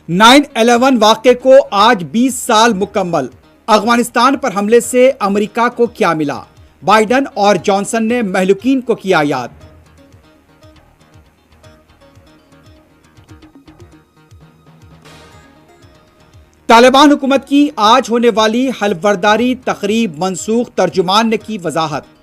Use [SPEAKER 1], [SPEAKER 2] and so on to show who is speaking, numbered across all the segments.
[SPEAKER 1] 9/11 वाक़े को आज 20 साल मुकम्मल। अफगानिस्तान पर हमले से अमेरिका को क्या मिला? बाइडन और जॉनसन ने महलूकीन को किया याद। तालिबान हुकूमत की आज होने वाली हल्फबर्दारी तकरीब मनसूख, तर्जुमान ने की वजाहत।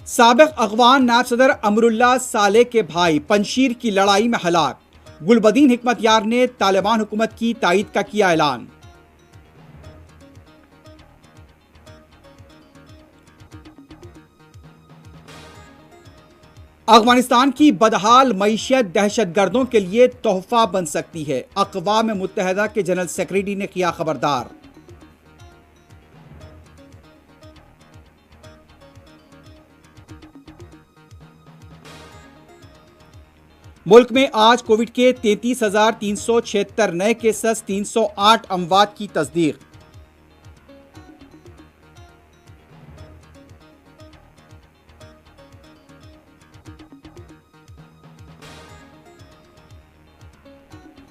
[SPEAKER 1] साबिक अफगान नायब सदर अमरुल्लाह सालेह के भाई पंशीर की लड़ाई में हलाक। गुलबदीन हिकमतयार ने तालिबान हुकूमत की तायीद का किया ऐलान। अफगानिस्तान की बदहाल मईशत दहशतगर्दों के लिए तोहफा बन सकती है, अक़वाम मुत्तहिदा के जनरल सेक्रेटरी ने किया खबरदार। मुल्क में आज कोविड के 33,376 नए केसेस, 308 अमवात की तस्दीक।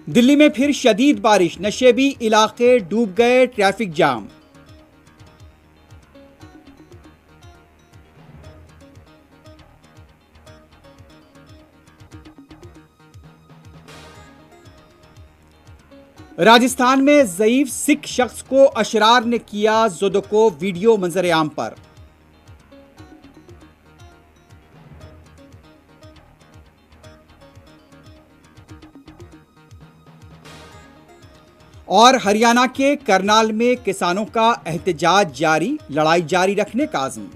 [SPEAKER 1] दिल्ली में फिर शदीद बारिश, नशेबी इलाके डूब गए, ट्रैफिक जाम। राजस्थान में ज़ईफ सिख शख्स को अशरार ने किया ज़ुदको, वीडियो मंजर-ए-आम पर। और हरियाणा के करनाल में किसानों का एहतजाज जारी, लड़ाई जारी रखने का आज़म।